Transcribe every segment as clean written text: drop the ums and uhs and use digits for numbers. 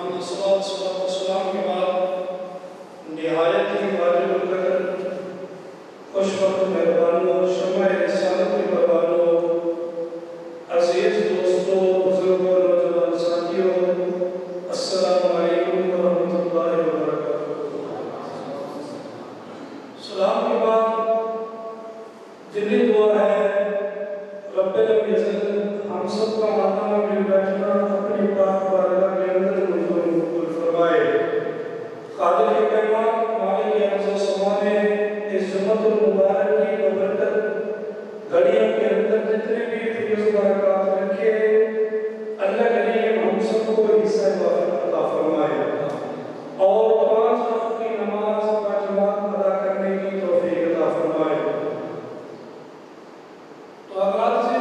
सलाम के बाद निहायत ही वाजिब कदर खुशवक़्त मेहरबानों शमाए रिसालत के परवानों अज़ीज़ दोस्तों बुजुर्गों नौजवान साथियों अस्सलामु अलैकुम व रहमतुल्लाहि व बरकातुहू। सलाम के बाद दिली दुआ है रब्बुल इज़्ज़त हम सबका आना मिल बैठना अपनी पाक बारगाह के अंदर मंजूर कबूल फरमाए। क़ादिर कायनात मालिक अर्ज़ समा ने इस जुम्मतुल मुबारक की बबरकत घड़ियों के अंदर जितने भी फैज़ बरक़ात रखे अल्लाह करीम हम सबको हिस्सा अता फरमाए और 5 वक्त की नमाज बाजमात अदा करने की तौफीक अता फरमाए। तो हज़रात से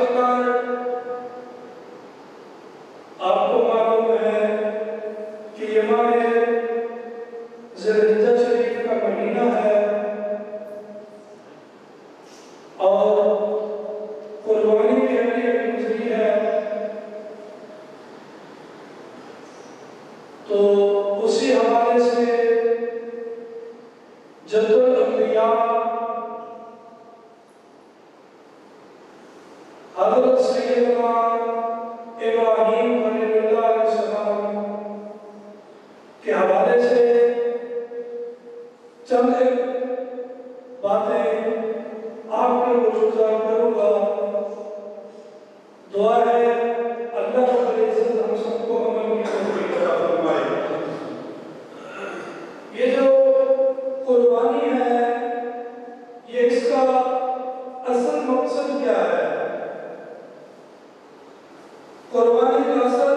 आपको मालूम है कि ये हमारे ज़िलहिज्जा शरीफ का महीना है और कुर्बानी भी अभी गुजरी है, तो उसी हवाले से जद्दुल अंबिया हज़रत सैयदना इब्राहीम अलैहिस्सलाम के हवाले से चंद बातें आपके गुज़ार करूँगा। दुआ है अल्लाह रब्बुल इज़्ज़त हम सबको अमल की तौफीक अता फरमाए। ये जो कुर्बानी है ये इसका असल मकसद क्या है? कुर्बानी का असल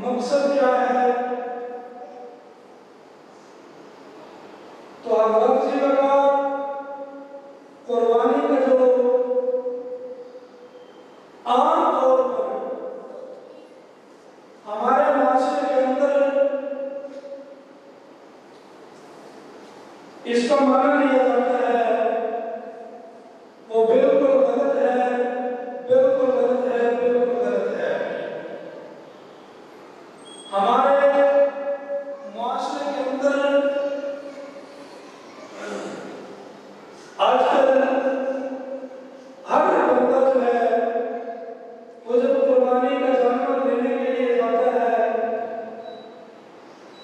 मकसद क्या है? तो हज़रत जी लगा कुर्बानी का जो आम तौर पर हमारे माशरे के अंदर इसका माना लिया जाता है वो बिल्कुल गलत है, बिल्कुल गलत है, बिल्कुल गलत है। हमारे माशरे के अंदर आजकल हर बंदा जो है वो जब कुर्बानी का जानवर लेने के लिए जाता है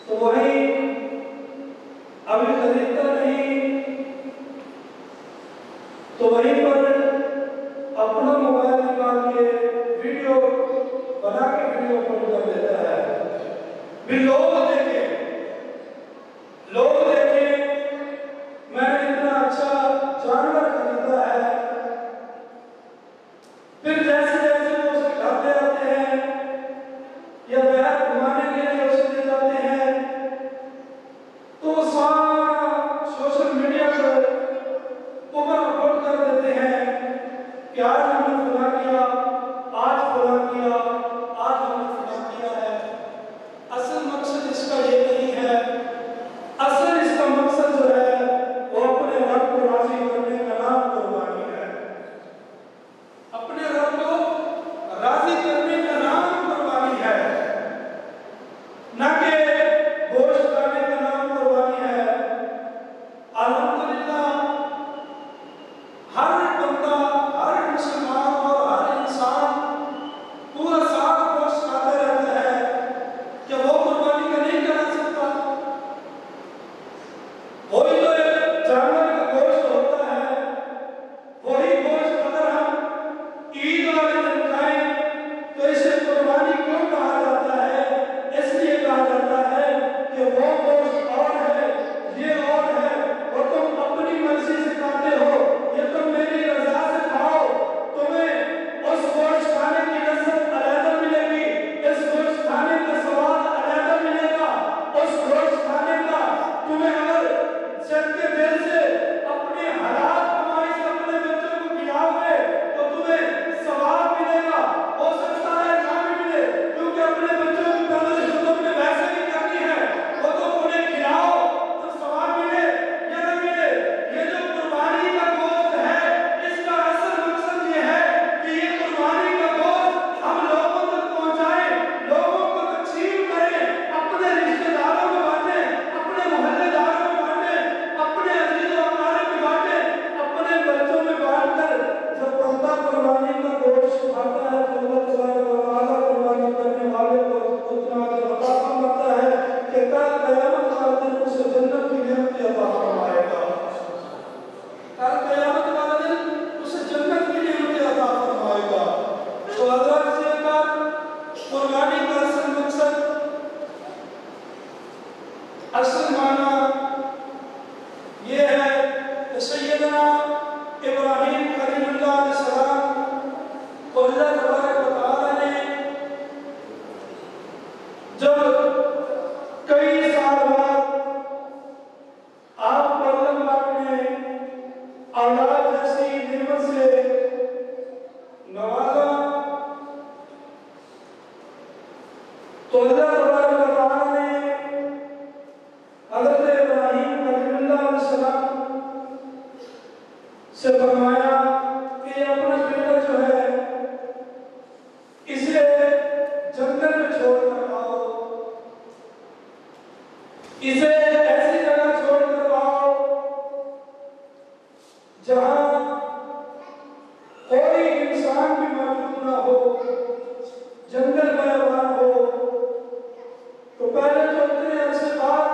तो वही अभी खरीदता नहीं तो वहीं पर अपना मोबाइल निकाल के वीडियो बना के वीडियो अपलोड कर देता है भी लोग देखें मैंने इतना अच्छा जानवर खरीदा है। फिर जैसे जैसे वो उसके घर ले आते हैं या बैग घुमाने के लिए उसे ले जाते हैं तो वो सारा सोशल मीडिया पर ऊपर अपलोड कर देते हैं कि आज हमने फला किया, आज फला किया, आज हमने फला किया है। असल मकसद कई साल बाद आपको अल्लाह पाक ने औलाद जैसी नेमत से नवाजा, तो अल्लाह तबारक व तआला ने हज़रत इब्राहीम अलैहिस्सलाम से फरमाया कि अपना बेटा जो है इसे जंगल में छोड़ कर आओ, इसे ऐसी जगह छोड़ कर आओ जहां कोई इंसान भी मौजूद ना हो, जंगल बयाबान हो। तो पहले तो उतने अरसे बाद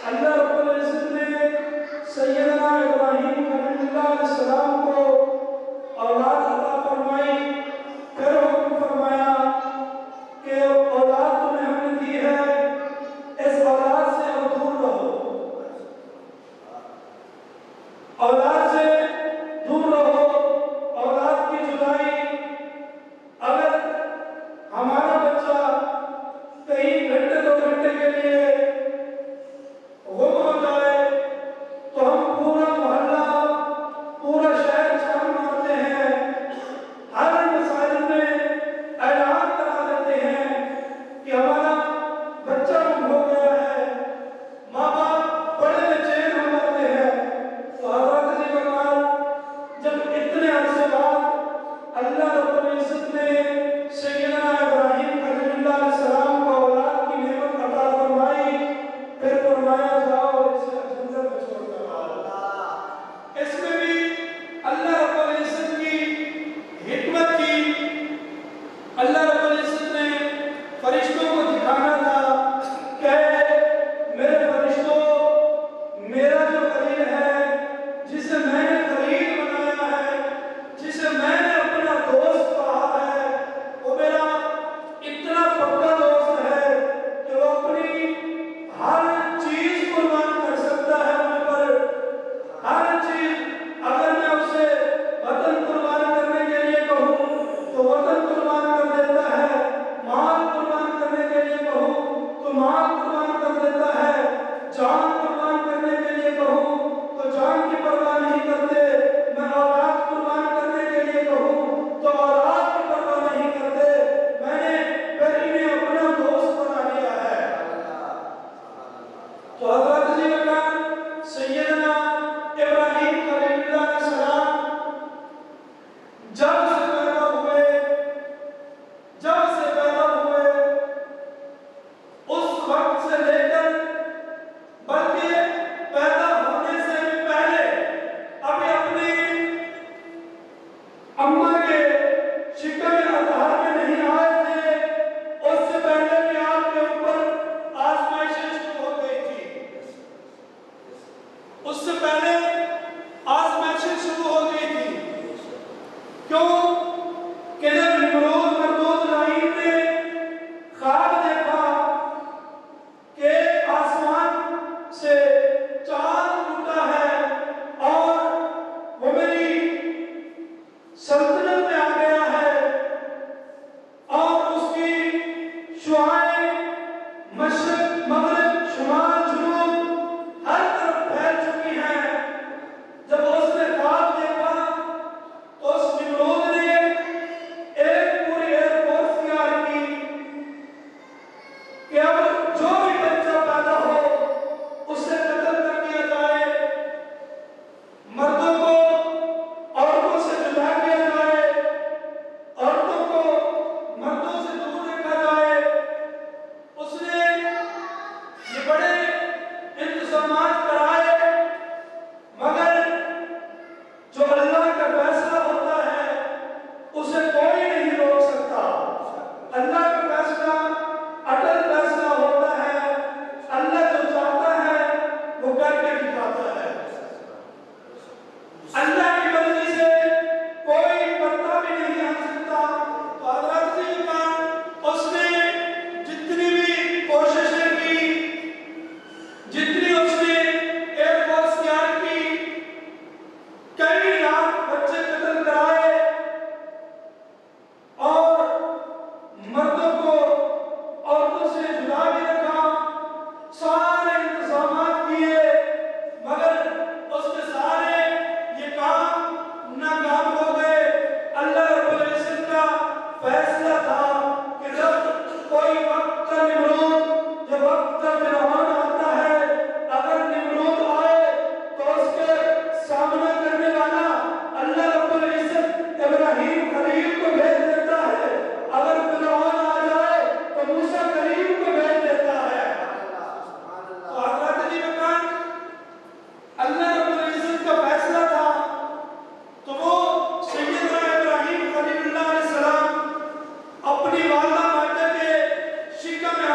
अल्लाह रब्बुल इज्जत ने सैयदना इब्राहीम अलैहिस्सलाम को औलाद अता फरमाई। फिर हुक्म फरमाया कि औलाद तुम्हें हमने दी है, इस औलाद से निमरूद जब वक्त का फिरौन आता है, अगर निमरूद आए तो उसके सामना करने वाला अल्लाह रब्बुल इज्जत इब्राहिम खलील को भेज देता है। अगर फिरौन आ जाए तो मूसा कलीम को भेज देता है। तो हज़रत जी मकान अल्लाह रब्बुल इज्जत का फैसला था, तो वो सैयदना इब्राहिम खलीलुल्लाह अलैहिस्सलाम अपनी वालिदा माता के शिकम में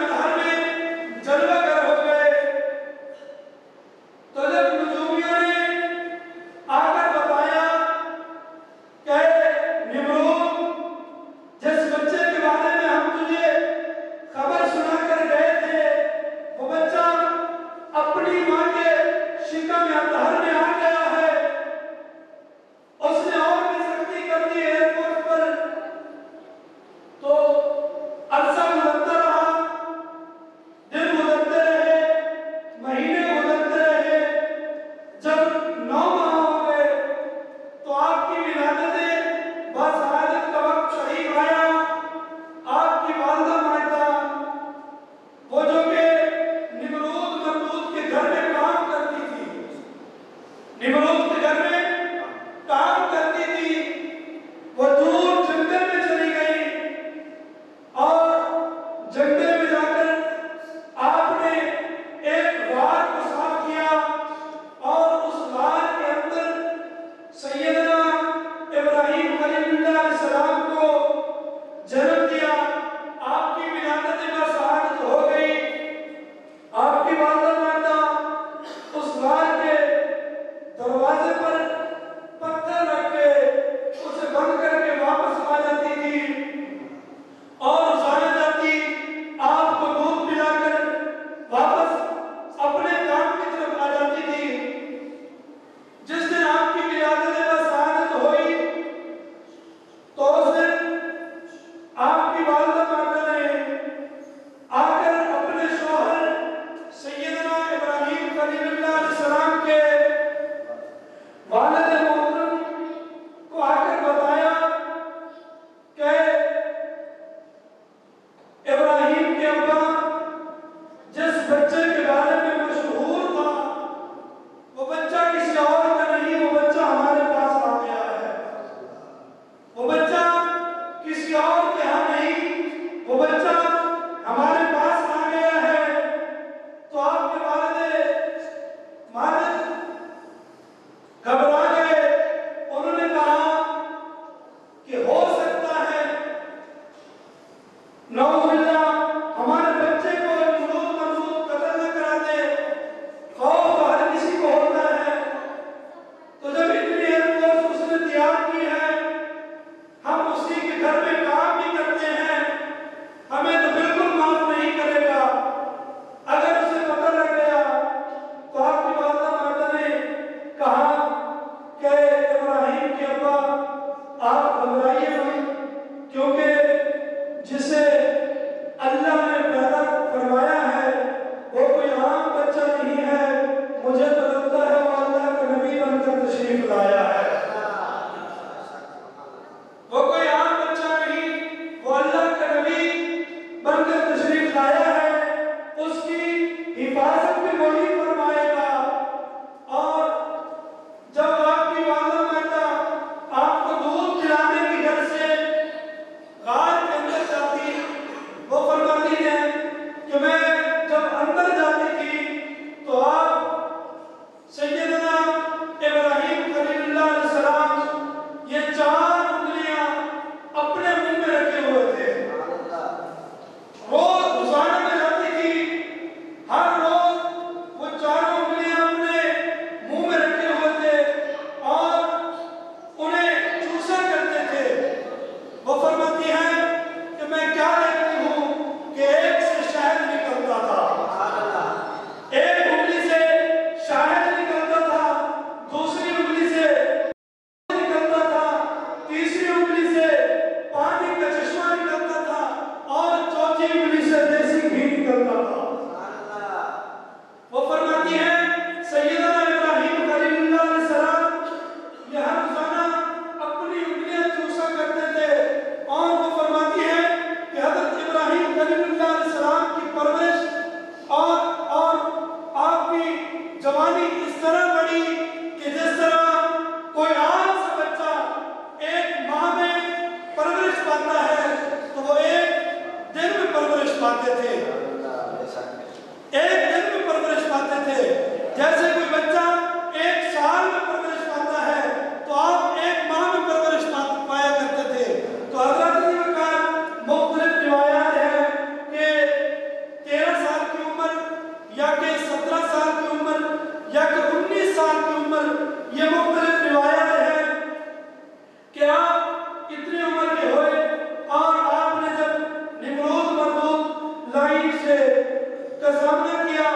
का सामना किया।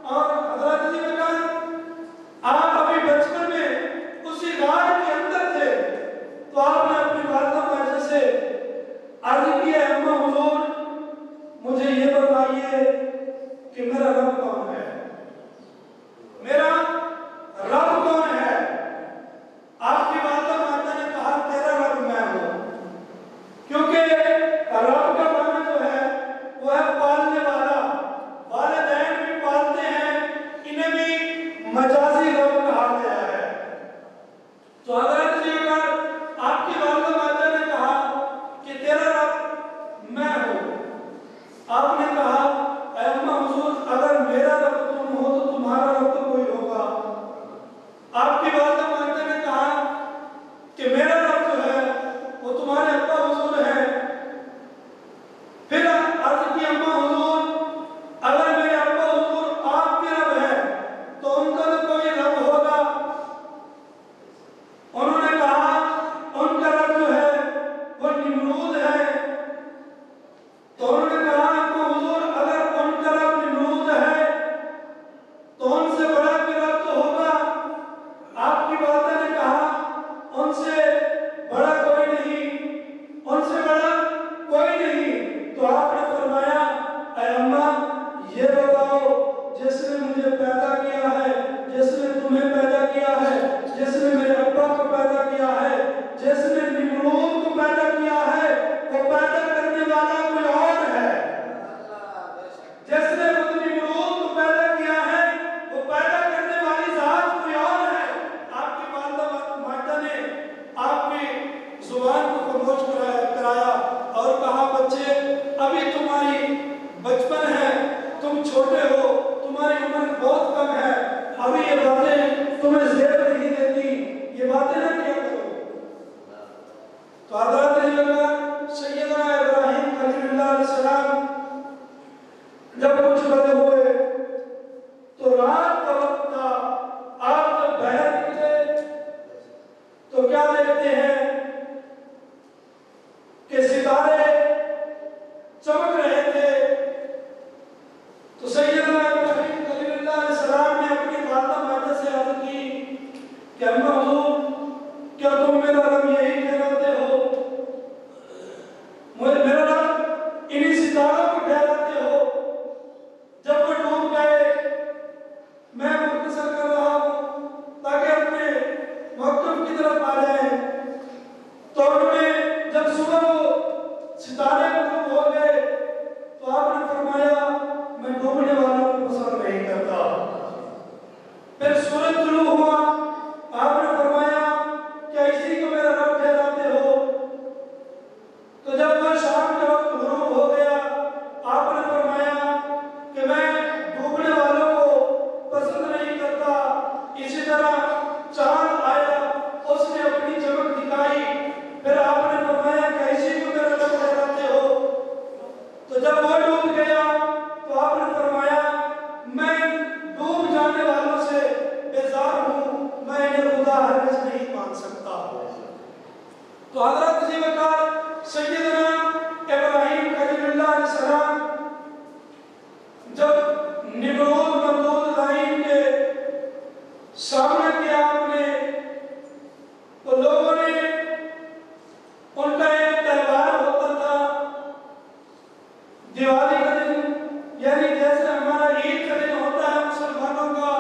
और हज़रत जी ने कहा आप अभी बचपन में उसी गाड़ के अंदर थे तो आपने अपनी वालिदा मायजा से अर्ज किया, अम्मा हुजूर मुझे ये बताइए कि मेरा रब कौन है, मेरा रब कौन है। आपकी वालिदा मायजा ने कहा तेरा रब मैं हूं, क्योंकि रब का माना जो है वो है पालने वाला। वालिदैन भी पालते हैं, इन्हें भी मजाजी रब कहा गया है। तो हज़रत जी का आपकी वालिदा मायजा ने कहा कि तेरा रब मैं हूं। आपने कहा अम्मा हुजूर अगर मेरा रब तुम हो तो तुम्हारा रब तो कोई होगा। आपकी वालिदा मायजा ने कहा कि मेरा रब जो है वो तुम्हारे अब्बा हुजूर है। फिर अर्ज की अम्मा हुजूर अगर मेरे अब्बा हुजूर आपके रब है तो उनका तो कोई रब होगा। उन्होंने कहा उनका रब जो है वो निमरूद है। तो उन्होंने कहा अम्मा हुजूर अगर उनका रब निमरूद है तो उनसे बड़ा भी रब तो होगा। आपकी वालिदा ने कहा उनसे बड़ा कोई नहीं, उनसे बड़ा कोई नहीं। तो आपने फरमाया ऐ अम्मा ये बताओ जिसने मुझे पैदा किया है, जिसने तुम्हें पैदा किया है, जिसने मेरे अब्बा को पैदा किया है, जिसने निमरूद को पैदा किया है, वो पैदा करने वाला कोई और है। जिसने खुद निमरूद को पैदा किया है वो पैदा करने वाली जात कोई और है। आपकी वालिदा मायजा ने आपकी जुबान को खामोश कराया और कहा बच्चे अभी तुम्हारी बचपन है, तुम छोटे हो, तुम्हारी उम्र बहुत कम है, अभी ये बातें तुम्हें ज़ेब नहीं देती, ये बातें ना किया करो। तो हज़रत सैयदना इब्राहीम खलीलुल्लाह अलैहिस्सलाम जब कुछ बड़े हुए तो रात का वक्त था, आप जब बाहर निकले तो क्या देखते हैं कि सितारे चमक रहे थे। तो सैयदना इब्राहीम खलीलुल्लाह अलैहिस्सलाम ने अपनी वालिदा मायजा से अर्ज की कि अम्मा हुजूर क्या तुम मेरा रब यही ठहराते हो, मेरा रब इन्हीं सितारों को ठहराते हो। जब वो डूब गए मैं मुख्तसर कर रहा हूं ताकि अपने मकतब की तरफ आ जाए। तो उन्होंने जब सुबह वो सितारे गुम हो गए तो आपने फरमाया मैं डूबने वालों को पसंद नहीं करता। फिर सूरज तुलू हुआ, आपने फरमाया क्या इसी को मेरा रब ठहराते हो। तो जब वह शाम के वक्त गुरूब हो गया आपने फरमाया कि मैं डूबने वालों को पसंद नहीं करता। इसी तरह चांद आया, उसने अपनी चमक दिखाई, फिर आपने फरमाया कि इसी को मेरा रब ठहराते हो। तो जब वो डूब गया तो आपने फरमाया मैं डूब जाने वालों से बेजार हूं, मैं इन्हें खुदा हरगिज़ नहीं मान सकता। तो हज़रत जी वक़ार सैयदना इब्राहीम खलीलुल्लाह अलैहिस्सलाम जब निमरूद ममदूद लाइन के सामना किया आपने तो लोगों ने उनका एक त्योहार होता था दिवाली का दिन, यानी जैसे हमारा ईद का दिन होता है मुसलमानों का,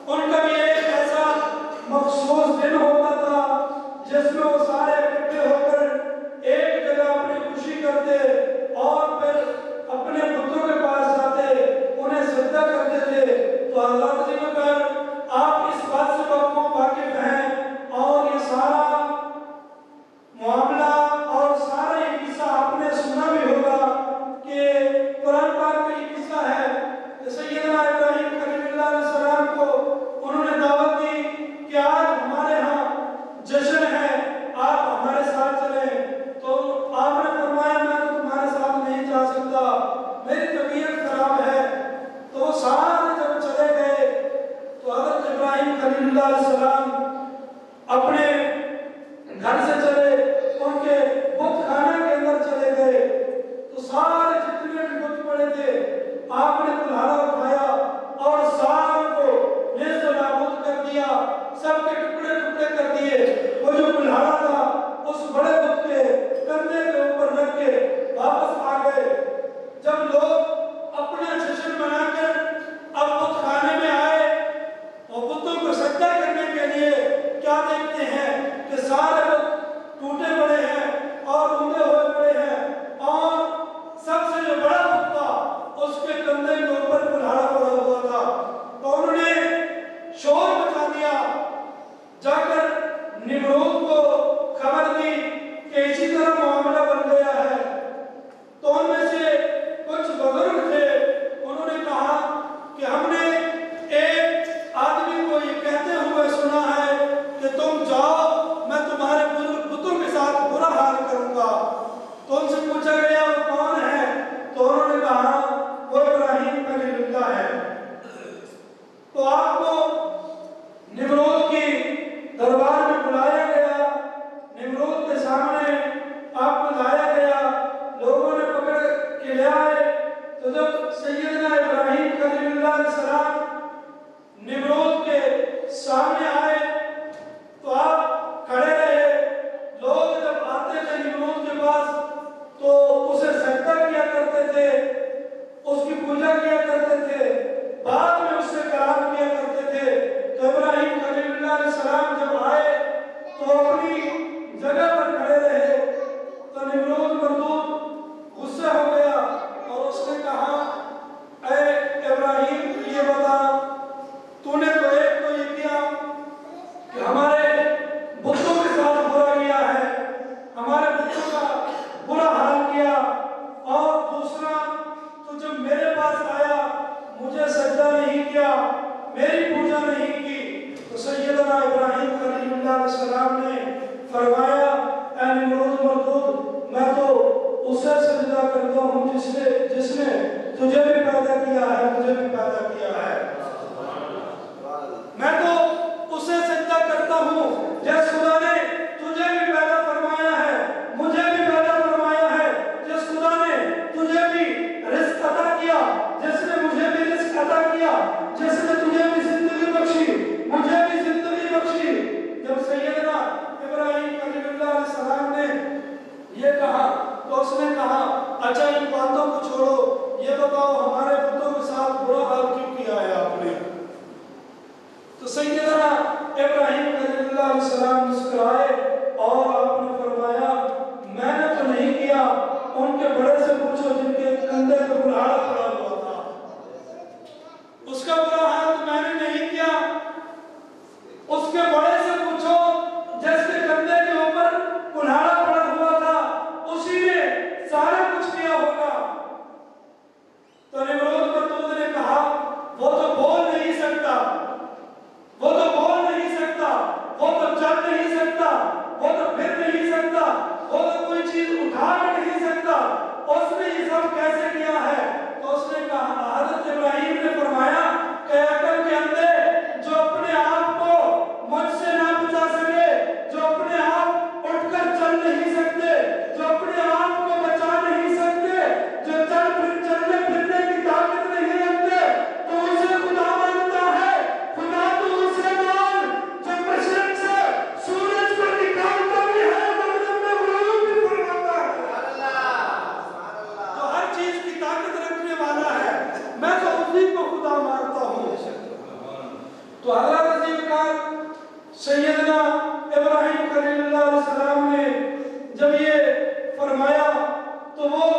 उनका भी एक ऐसा मखसूस दिन होता था जिसमें वो सारे इकट्ठे होकर एक जगह अपनी खुशी करते और फिर अपने बुतों के पास जाते, उन्हें सजदा करते थे। तो हज़रत जी पर आप इस बात से वाकिफ हैं और ये सारा मामला और सारा ये किस्सा आपने सुना भी होगा कि कुरान पाक में ये किस्सा है। सैयदना इब्राहीम खलीलुल्लाह अलैहिस्सलाम को उन्होंने दावत दी कि आज हमारे यहाँ जश्न है, मेरी पूजा नहीं की। तो सैयदना इब्राहिम खलीलुल्लाह ने फरमाया, ऐ निम्रोद मरदूद, मैं तो उसे सजदा करता हूँ जिसने तुझे भी पैदा किया है, मुझे भी पैदा किया है। मैं तो उसे सजदा करता हूँ जिस खुदा ने तुझे भी पैदा फरमाया है, मुझे भी पैदा फरमाया है, जिस खुदा ने तुझे भी रिज़्क अता किया, जिसने मुझे भी रिज़्क अता किया, जिसने तुझे भी जिंदगी बख्शी, मुझे भी जिंदगी बख्शी। जब सैयदना इब्राहिम खलीलुल्लाह सलाम ने ये कहा तो उसने कहा, अच्छा इन बातों को छोड़ो, ये बताओ हमारे पुत्रों के साथ बुरा हाल क्यों किया है आपने? तो सैयदना इब्राहिम खलीलुल्लाह सलाम मुस्कुराए और आपने फरमाया, मैंने तो नहीं किया, उनके बड़े से पूछो जिनके कंधे पर कुल्हाड़ा पड़ा हुआ था, उसका बुरा हाल तो मैंने नहीं किया। उसके बड़े से पूछो जिसके कंधे के ऊपर कुल्हाड़ा पड़ा हुआ था, उसी ने सारा कुछ किया होगा। तो निम्रोद मरदूद ने कहा, वो तो बोल नहीं सकता, वो तो बोल नहीं सकता, वो तो चल नहीं सकता, वो तो फिर नहीं सकता, वो तो कोई चीज उठा नहीं सकता, उसने ये सब कैसे किया है? तो उसने कहा, हज़रत इब्राहिम ने फरमाया कि अकल के अंधे जो अपने आप को मुझसे ना बचा सके, जो अपने आप उठकर चल नहीं सकते, जो अपने आप को बचा नहीं सकते, जो चलने फिरने की ताकत नहीं रखते, तो उसे खुदा मानता है। खुदा तो उसे मान जो मशरिक से सूरज को निकालता भी है, मगरिब में गुरूब भी फरमाता है, जो हर चीज की ताकत रखने वाला है। मैं तो उसी को खुदा मानता हूँ। तो हज़रत सैयदना इब्राहिम खलीलुल्लाह सलाम ने जब ये फरमाया तो वो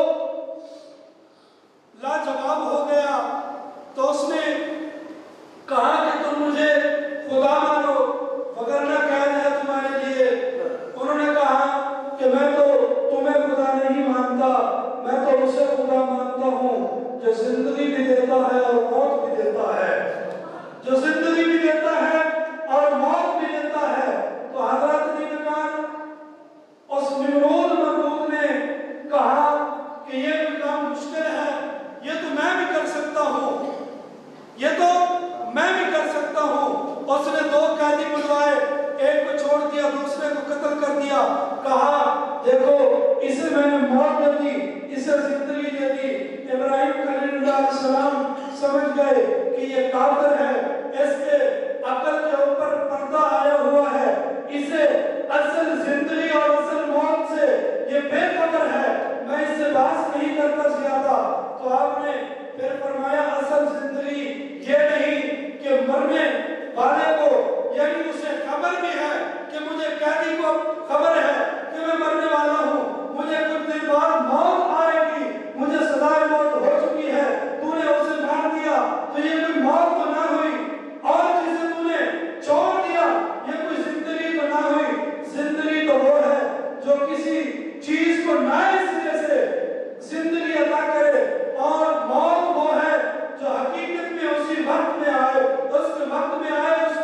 लाजवाब हो गया। तो उसने कहा कि तुम मुझे खुदा मानो वगरना कैद है तुम्हारे लिए। उन्होंने कहा कि मैं तो तुम्हें खुदा नहीं मानता, मैं तो उसे खुदा मानता हूँ जो जिंदगी भी देता है और मौत भी देता है, जो जिंदगी भी देता है और मौत भी देता है। तो हज़रत उस निम्रोद मरदूद ने कहा कि ये भी काम मुश्किल है, ये तो मैं भी कर सकता हूँ, ये तो मैं भी कर सकता हूँ। उसने दो कैदी बुलवाए, एक को छोड़ दिया, दूसरे को कत्ल कर दिया। कहा, देखो इसे मैंने मौत दे दी, इसे जिंदगी दे दी। इब्राहिम खलीलुल्लाह सलाम समझ गए कि ये काफिर है, इसके अकल के ऊपर पर्दा आया हुआ है, इसे असल जिंदगी और असल मौत से ये बेखबर है, मैं इससे बात नहीं करता ज्यादा। तो आपने फिर फरमाया, असल जिंदगी ये नहीं कि मरने वाले को, यानी उसे खबर भी है कि मुझे कैदी को खबर है कि मैं मरने वाला हूँ, मुझे कुछ देर बाद मौत आएगी, मुझे सदाए मौत हो चुकी है, तूने उसे मार दिया तो ये कोई मौत तो ना हुई, और जिसे तूने छोड़ दिया ये कोई जिंदगी तो ना हुई। जिंदगी तो वो है जो किसी चीज को नए सिरे से जिंदगी अता करे, और मौत वो है जो हकीकत में उसी वक्त में आए, उस वक्त में आए, उस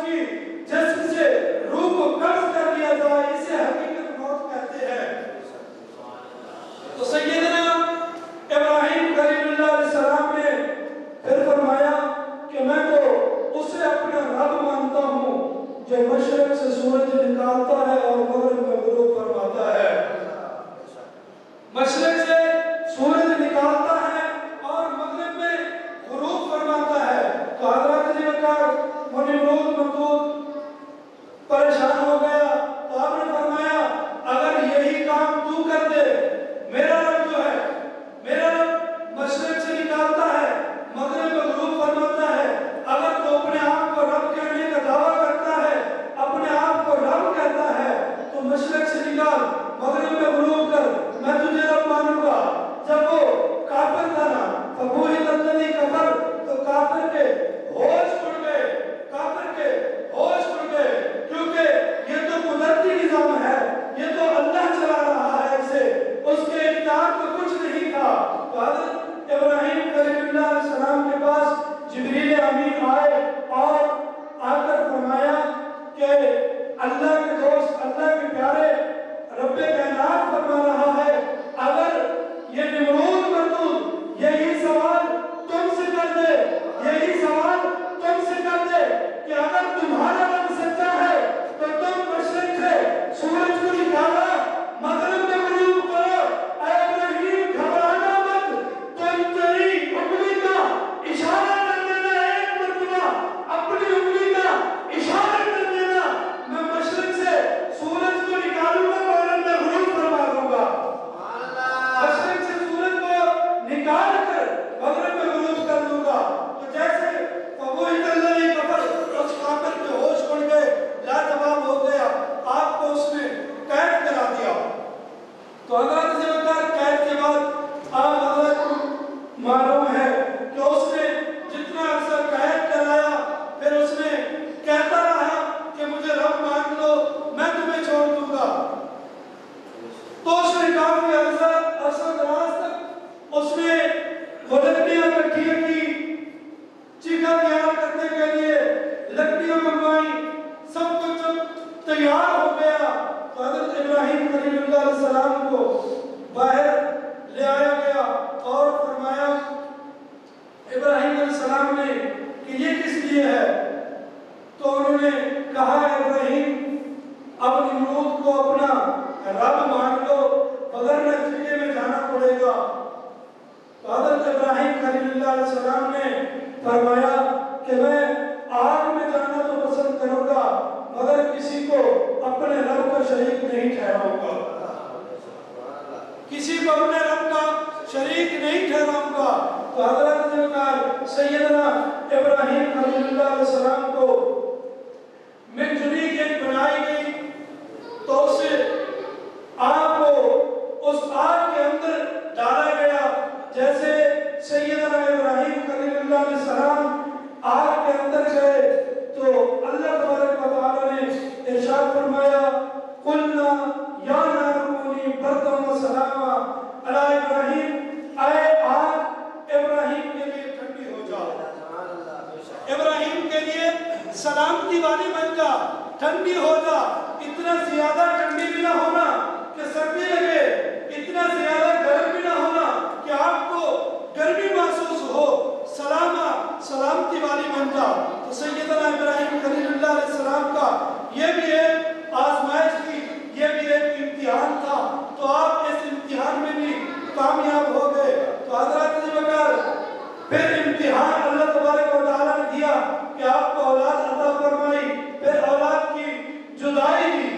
इब्राहिम अलैहिस्सलाम ने कि ये किस लिए है, तो उन्होंने कहा इब्राहिम अब नमरूद को अपना रब मान लो वगरना जंगे में जाना पड़ेगा। तो हज़रत इब्राहिम खलीलुल्लाह अलैहिस्सलाम ने फरमाया कि मैं आग में जाना तो पसंद करूंगा मगर किसी को अपने रब का शरीक नहीं ठहराऊंगा, किसी को अपने रब का शरीक नहीं ठहराऊंगा। तो हज़रत सैयदना इब्राहिम खलीलुल्लाह अलैहिस्सलाम को मिर्जुरी के बनाई गई तो उसे आग को उस आग के अंदर डाला गया। जैसे सैयदना इब्राहिम खलीलुल्लाह अलैहिस्सलाम आग के अंदर गए तो अल्लाह तबारक व तआला ने इरशाद फरमाया कुल्ना या नारुनी बरदन व सलामा अला इब्राहिम, आए आग इब्राहिम के लिए ठंडी हो जाओ, इब्राहिम के लिए सलामती वाली बन जा, ठंडी हो जा। इतना ज्यादा ठंडी भी ना होना कि सर्दी लगे, इतना ज्यादा गर्म भी ना होना कि आपको गर्मी महसूस हो, सलामती वाली बन जा। तो सैयदना इब्राहिम खलीलुल्लाह अलैहिस्सलाम का ये भी एक आजमाइश थी, ये भी एक इम्तिहान था। तो आप इस इम्तिहान में भी कामयाब हो गए। तो हज़रत अबू बकर फिर इम्तिहान अल्लाह तबारक व तआला ने दिया कि आपको औलाद अता फरमाई, फिर औलाद की जुदाई दी,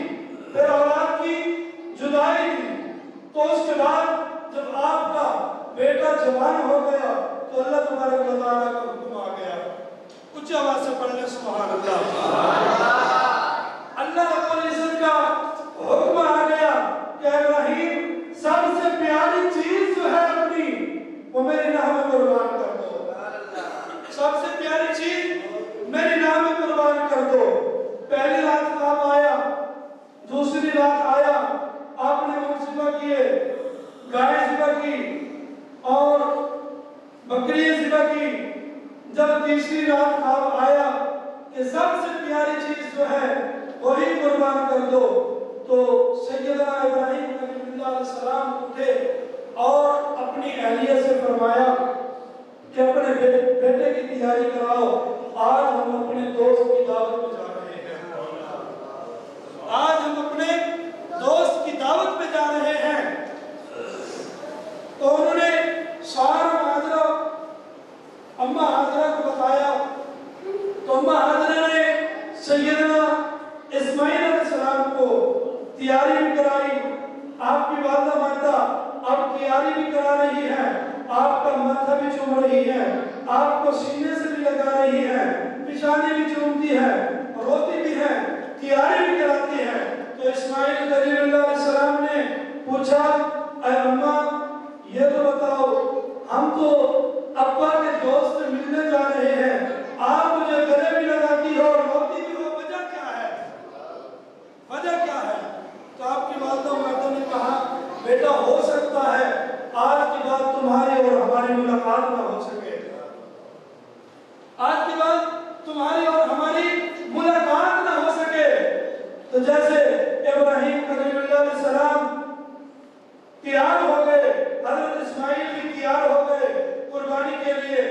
फिर औलाद की जुदाई दी। तो उसके बाद जब आपका बेटा जवान हो गया तो अल्लाह तबारक व तआला का हुक्म आ गया। उच्च आवाज से पढ़ ले सुभान अल्लाह। अल्लाह रब्बुल इज्जत का हुक्म आ गया कि इब्राहिम सबसे प्यारी चीज जो है अपनी वो मेरे नाम में कुर्बान कर दो, सबसे प्यारी चीज मेरे नाम में कुर्बान कर दो। पहली रात ख्वाब आया, दूसरी रात आया, आपने ऊँट ज़िबा किए, गाय ज़िबा की और बकरी ज़िबा की। जब तीसरी रात ख्वाब आया कि सबसे प्यारी चीज जो है वही कुर्बान कर दो, तो सैयदना इब्राहिम खलीलुल्लाह अलैहिस्सलाम उठे और अपनी अहलिया से फरमाया कि अपने बेटे की तैयारी कराओ, आज हम अपने दोस्त की दावत पे जा रहे हैं, आज हम अपने दोस्त की दावत पे जा रहे हैं। तो उन्होंने सारा माजरा अम्मा हाजरा को बताया। तो अम्मा हाजरा ने सैयदना इस्माइल अलैहिस्सलाम को तैयारी भी कराई। आपकी वालिदा माता अब तैयारी भी करा रही है, आपका माथा भी चूम रही है, आपको सीने से भी लगा रही है, पिशानी भी चूमती है, रोती भी है, तैयारी भी कराती है। तो इस्माइल खलीलुल्लाह अलैहिस्सलाम ने पूछा अरे अम्मा ये तो बताओ, हम तो अब्बा के दोस्त से मिलने जा रहे हैं, आप मुझे गले भी लगाती हो, रोती भी हो, वजह क्या है, वजह क्या है? तो आपकी वालिदा माता ने कहा बेटा हो सकता है आज के बाद तुम्हारी और हमारी मुलाकात ना हो सके, आज के बाद तुम्हारी और हमारी मुलाकात ना हो सके। तो जैसे इब्राहिम खलीलुल्लाह अलैहिस्सलाम तैयार हो गए, हजरत इस्माइल भी तैयार हो गए कुर्बानी के लिए।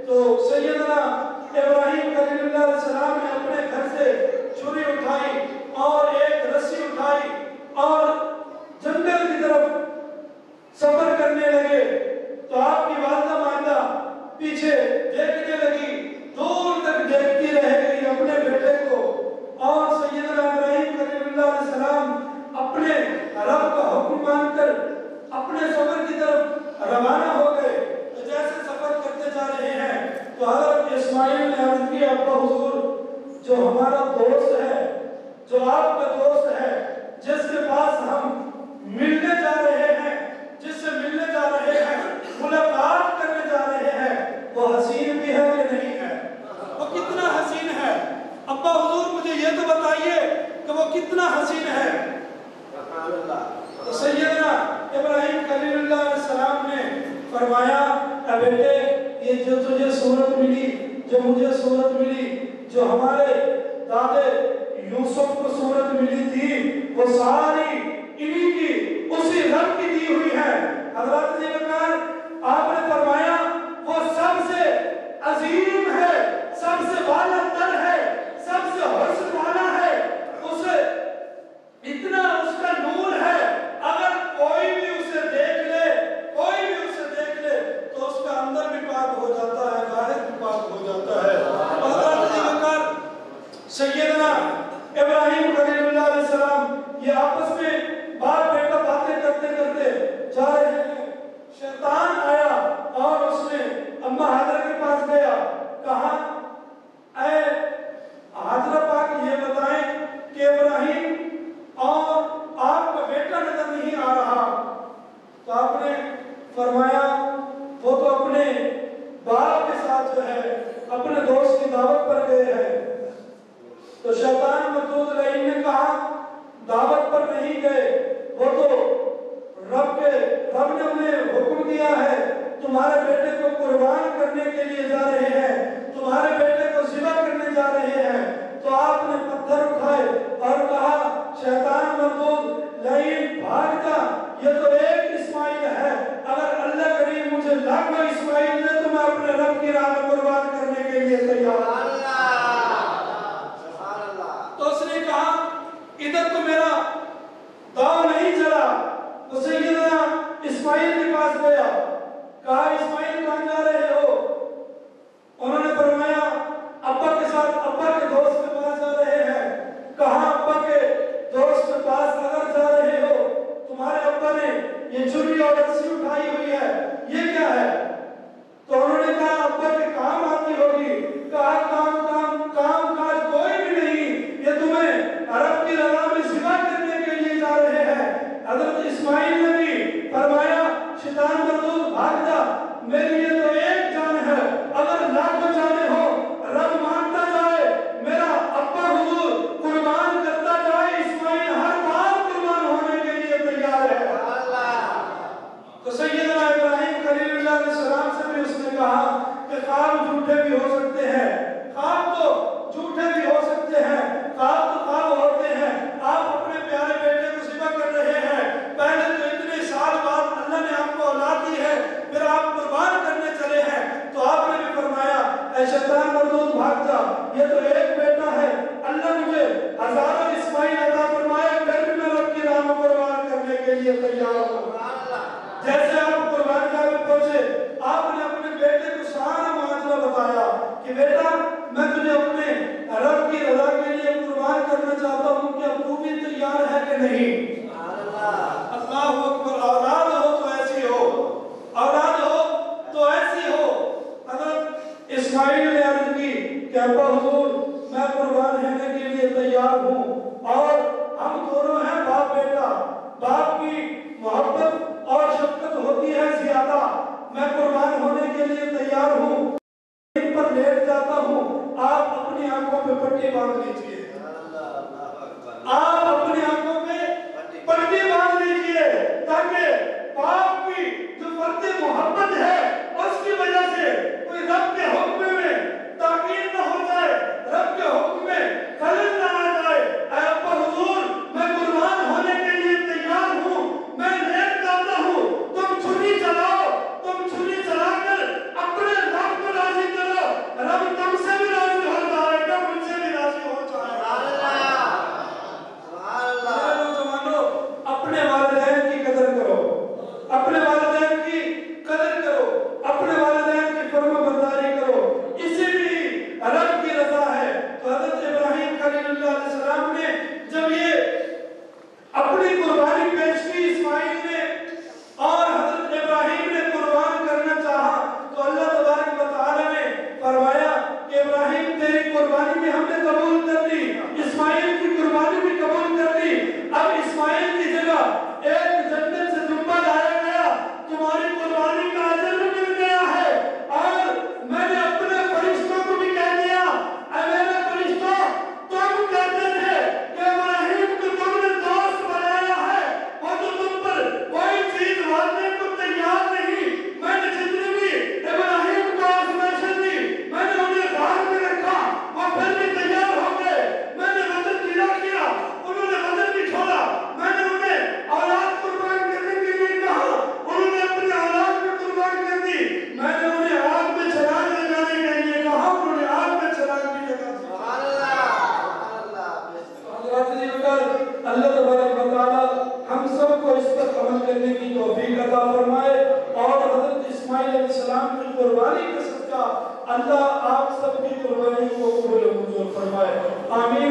तो सैयदना इब्राहिम खलीलुल्लाह अलैहिस्सलाम ने अपने घर से छुरी उठाई और एक रस्सी उठाई और जंगल की तरफ सफर करने लगे। तो आपकी वालिदा माता पीछे देखने लगी, दूर तक देखती रह गई अपने बेटे को। और सैयदना इब्राहिम खलीलुल्लाह अलैहिस्सलाम अपने रब का हुक्म मानकर अपने सफर की तरफ रवाना हो गए। तो जैसे सफर करते जा रहे हैं तो हज़रत इस्माइल ने अर्ज़ किया अब्बा हुजूर, जो हमारा दोस्त है, जो आपका दोस्त है, जिसके पास हम मिलने जा रहे हैं, जिससे मिलने जा रहे हैं, मुलाकात करने जा रहे हैं, वो हसीन भी है कि नहीं है? वो कितना हसीन है? अब्बा हुजूर मुझे ये तो बताइए कि वो कितना हसीन है। तो सैयदना इब्राहिम खलीलुल्लाह अलैहिस्सलाम ने फरमाया बेटे ये जो तुझे सूरत मिली, जो मुझे सूरत मिली, जो हमारे दादे यूसुफ को सूरत मिली थी, वो सारी इन्हीं की उसी रब की दी हुई है। हज़रत जी बकर आपने फरमाया वो सबसे अपने दोस्त की दावत पर गए हैं। तो शैतान मरदूद लईन ने कहा दावत पर नहीं गए, वो तो रब ने उन्हें हुक्म दिया है तुम्हारे बेटे को कुर्बान करने के लिए जा रहे हैं, तुम्हारे बेटे को ज़िबा करने जा रहे हैं। तो आपने पत्थर उठाए और कहा शैतान मरदूद लईन भाग जा, ये तो एक इस्माइल है, अगर अल्लाह करीम मुझे लाखों इस्माइल दे तो मैं अपने रब की राह में कुर्बान करने के लिए तैयार हूं। तो उसने कहा इधर तो मेरा दाव नहीं चला। तो सैयदना इस्माइल के पास गया, कहा इस्माइल कहां जा रहे हो? उन्होंने फरमाया अब्बा के साथ अब्बा के दोस्त के पास जा रहे हैं। कहा अब्बा के दोस्त के पास अगर जा रहे हो, तुम्हारे अब्बा ने ये छुरी और रस्सी उठाई हुई है, ये क्या है? तो उन्होंने कहा अब्बा के काम आती होगी। कहा काम काज कोई भी नहीं, ये तुम्हें अरब की रज़ा में ज़िबा करने के लिए जा रहे हैं। हज़रत इस्माइल ने भी फरमाया शैतान मरदूद भाग जा, मेरे लिए तो एक जान है, अगर लाखों जाने हो रब मानता जाए, मेरा अब्बा हुजूर कुर्बान करता जाए, इस्माइल हर बार कुर्बान होने के लिए तैयार है। तो सैयदना इब्राहिम खलीलुल्लाह अलैहिस्सलाम से भी उसने कहा कि ख्वाब झूठे भी हो सकते हैं, ख्वाब तो झूठे भी हो सकते हैं, ख्वाब तो ख्वाब होते हैं। आप अपने प्यारे बेटे को ज़िबा कर रहे हैं, पहले तो इतने साल बाद अल्लाह ने आपको औलाद दी है, फिर आप कुर्बान करने चले हैं। तो आपने भी फरमाया ऐ शैतान मरदूद भाग जा, ये तो एक बेटा है, अल्लाह मुझे हजारों इस्माइल अता फरमाए, फिर भी मैं रब की राह में कुर्बान करने के लिए तैयार हूं। जैसे आप कुर्बान में पहुंचे, आपने अपने बेटे को सारा मामला बताया कि बेटा मैं तुझे अपने रब की रज़ा के लिए कुर्बान करना चाहता हूं, क्या तू भी तैयार है कि नहीं? अल्लाहु अकबर। औलाद हो तो ऐसी हो, औलाद हो तो ऐसी हो। हज़रत इस्माइल ने अर्ज की कि अब्बा हुजूर मैं कुर्बान होने के लिए तैयार हूं, और हम दोनों हैं बाप बेटा, बाप की मोहब्बत और शफकत होती है ज्यादा, मैं कुर्बान होने के लिए तैयार हूं, इन पर लेट जाता हूं, आप अपनी आंखों पे पट्टी बांध लीजिए, आप अपनी आंखों पे पट्टी बांध लीजिए, ताकि बाप की जो फर्ज मोहब्बत है उसकी वजह से कोई रब के हुक्म में ताकीद न हो जाए, रब के हुक्म में खलल न आ जाए। ऐ अब्बा हुजूर मैं कुर्बान होने के लिए तैयार हूं, मैं लेट जाता हूं, तुम छुरी चलाओ, तुम छुरी चलाकर अपने रब को राजी करो, रब तुमसे भी राजी हो जाएगा, मुझसे भी राजी हो जाएगा। अल्लाह नौजवानों अपने वालिदैन की कदर करो, अपने वालिदैन की कदर करो, अपने वालिदैन की फर्माबरदारी करो, इसी भी रब की रज़ा है। तो हज़रत इब्राहिम खलीलुल्लाह अलैहिस्सलाम ने जब ये अपनी कुर्बानी पेश की इस्माइल ने, और हज़रत इब्राहिम ने कुर्बान करना चाहा, तो अल्लाह तबारक व तआला ने फरमाया कि इब्राहिम तेरी कुर्बानी भी हमने कबूल कर ली, इस्माइल की कुर्बानी भी कबूल कर ली। अब इस्माइल की जगह एक जन्नत से दुम्बा लाया गया, तुम्हारी कुर्बानी का अजर भी मिल गया है। और मैंने अपने फरिश्तों को भी कह दिया, ऐ मेरे फरिश्तों तुम कहते थे कि इब्राहिम को तुमने दोस्त बनाया है, वो तो तुम पर कोई चीज मारने को तैयार नहीं, मैंने जितनी भी इब्राहिम को आज़माइशें दी मैंने उन्हें गार में रखा, वो फिर भी तैयार हो गए, मैंने वजन ढीला किया, उन्होंने वजन भी छोड़ा, मैंने उन्हें औलाद कुर्बान करने के लिए कहा, उन्होंने अपनी औलाद में कुर्बान कर दी, मैंने उन्हें आग में छलांग लगाने के लिए कहा, उन्होंने आग में छलांग भी लगा दी। अल्लाह तबारक व तआला हम सबको इस पर अमल करने की तौफीक अता फरमाए, और हज़रत इस्माइल अलैहिस्सलाम की कुर्बानी का सदका अल्लाह आप सबकी कुर्बानी को कबूल मंजूर फरमाए। आमीन।